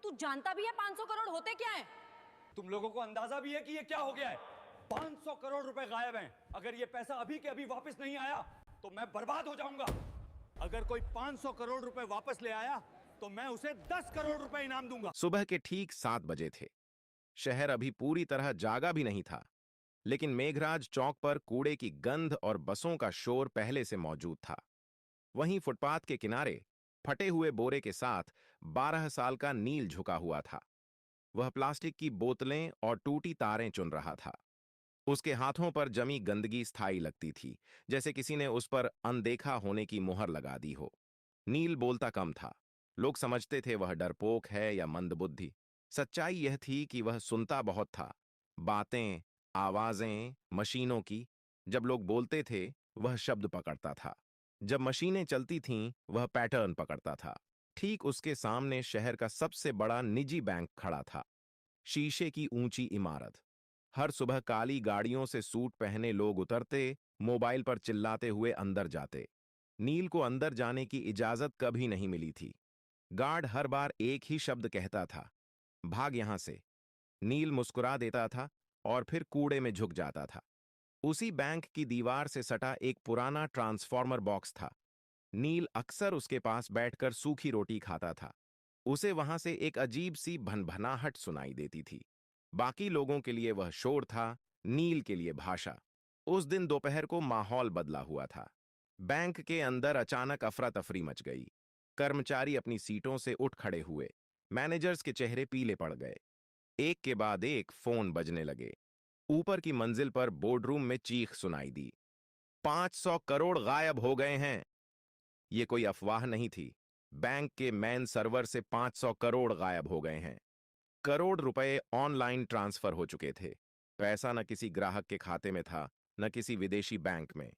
तू जानता भी है 500 करोड़ होते क्या है? तुम लोगों को अंदाजा भी है कि ये क्या हो गया है? 500 करोड़ रुपए गायब हैं। अगर ये पैसा अभी के अभी वापस नहीं आया तो मैं बर्बाद हो जाऊंगा। अगर कोई 500 करोड़ रुपए वापस ले आया तो मैं उसे 10 करोड़ रुपए इनाम दूंगा। सुबह के ठीक 7 बजे थे। शहर अभी पूरी तरह जागा भी नहीं था, लेकिन मेघराज चौक पर कूड़े की गंध और बसों का शोर पहले से मौजूद था। वहीं फुटपाथ के किनारे फटे हुए बोरे के साथ 12 साल का नील झुका हुआ था। वह प्लास्टिक की बोतलें और टूटी तारें चुन रहा था। उसके हाथों पर जमी गंदगी स्थायी लगती थी, जैसे किसी ने उस पर अनदेखा होने की मुहर लगा दी हो। नील बोलता कम था। लोग समझते थे वह डरपोक है या मंदबुद्धि। सच्चाई यह थी कि वह सुनता बहुत था। बातें, आवाजें, मशीनों की। जब लोग बोलते थे, वह शब्द पकड़ता था। जब मशीनें चलती थीं, वह पैटर्न पकड़ता था। ठीक उसके सामने शहर का सबसे बड़ा निजी बैंक खड़ा था। शीशे की ऊंची इमारत। हर सुबह काली गाड़ियों से सूट पहने लोग उतरते, मोबाइल पर चिल्लाते हुए अंदर जाते। नील को अंदर जाने की इजाजत कभी नहीं मिली थी। गार्ड हर बार एक ही शब्द कहता था, भाग यहां से। नील मुस्कुरा देता था और फिर कूड़े में झुक जाता था। उसी बैंक की दीवार से सटा एक पुराना ट्रांसफॉर्मर बॉक्स था। नील अक्सर उसके पास बैठकर सूखी रोटी खाता था। उसे वहां से एक अजीब सी भनभनाहट सुनाई देती थी। बाकी लोगों के लिए वह शोर था, नील के लिए भाषा। उस दिन दोपहर को माहौल बदला हुआ था। बैंक के अंदर अचानक अफरा तफरी मच गई। कर्मचारी अपनी सीटों से उठ खड़े हुए। मैनेजर्स के चेहरे पीले पड़ गए। एक के बाद एक फोन बजने लगे। ऊपर की मंजिल पर बोर्डरूम में चीख सुनाई दी, 500 करोड़ गायब हो गए हैं। ये कोई अफवाह नहीं थी। बैंक के मेन सर्वर से 500 करोड़ गायब हो गए हैं। करोड़ रुपए ऑनलाइन ट्रांसफर हो चुके थे। पैसा न किसी ग्राहक के खाते में था, न किसी विदेशी बैंक में।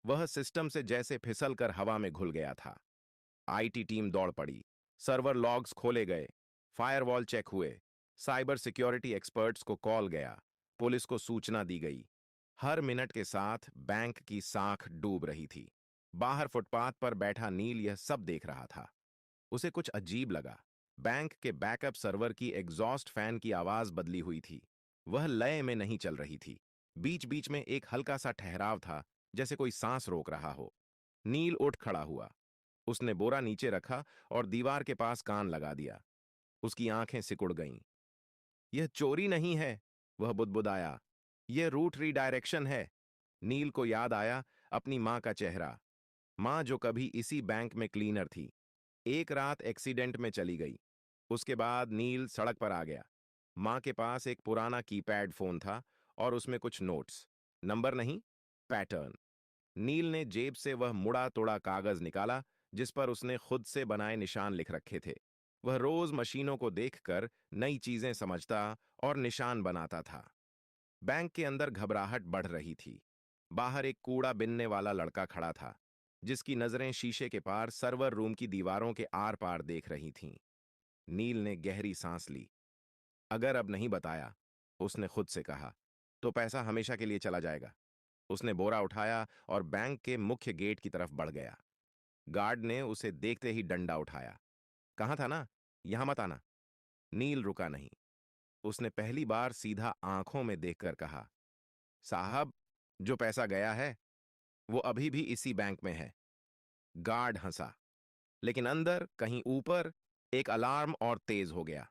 वह सिस्टम से जैसे फिसल कर हवा में घुल गया था। आईटी टीम दौड़ पड़ी। सर्वर लॉग्स खोले गए, फायरवॉल चेक हुए, साइबर सिक्योरिटी एक्सपर्ट्स को कॉल गया, पुलिस को सूचना दी गई। हर मिनट के साथ बैंक की साख डूब रही थी। बाहर फुटपाथ पर बैठा नील यह सब देख रहा था। उसे कुछ अजीब लगा। बैंक के बैकअप सर्वर की एग्जॉस्ट फैन की आवाज बदली हुई थी। वह लय में नहीं चल रही थी। बीच बीच में एक हल्का सा ठहराव था, जैसे कोई सांस रोक रहा हो। नील उठ खड़ा हुआ। उसने बोरा नीचे रखा और दीवार के पास कान लगा दिया। उसकी आंखें सिकुड़ गईं। यह चोरी नहीं है, वह बुदबुदाया। यह रूट रीडायरेक्शन है। नील को याद आया अपनी मां का चेहरा। मां जो कभी इसी बैंक में क्लीनर थी। एक रात एक्सीडेंट में चली गई। उसके बाद नील सड़क पर आ गया। मां के पास एक पुराना कीपैड फोन था और उसमें कुछ नोट्स। नंबर नहीं, पैटर्न। नील ने जेब से वह मुड़ा तोड़ा कागज निकाला जिस पर उसने खुद से बनाए निशान लिख रखे थे। वह रोज मशीनों को देखकर नई चीजें समझता और निशान बनाता था। बैंक के अंदर घबराहट बढ़ रही थी। बाहर एक कूड़ा बिनने वाला लड़का खड़ा था, जिसकी नजरें शीशे के पार सर्वर रूम की दीवारों के आर पार देख रही थीं। नील ने गहरी सांस ली। अगर अब नहीं बताया, उसने खुद से कहा, तो पैसा हमेशा के लिए चला जाएगा। उसने बोरा उठाया और बैंक के मुख्य गेट की तरफ बढ़ गया। गार्ड ने उसे देखते ही डंडा उठाया। कहा था ना, यहां मत आना। नील रुका नहीं। उसने पहली बार सीधा आंखों में देखकर कहा, साहब, जो पैसा गया है वो अभी भी इसी बैंक में है। गार्ड हंसा, लेकिन अंदर कहीं ऊपर एक अलार्म और तेज हो गया।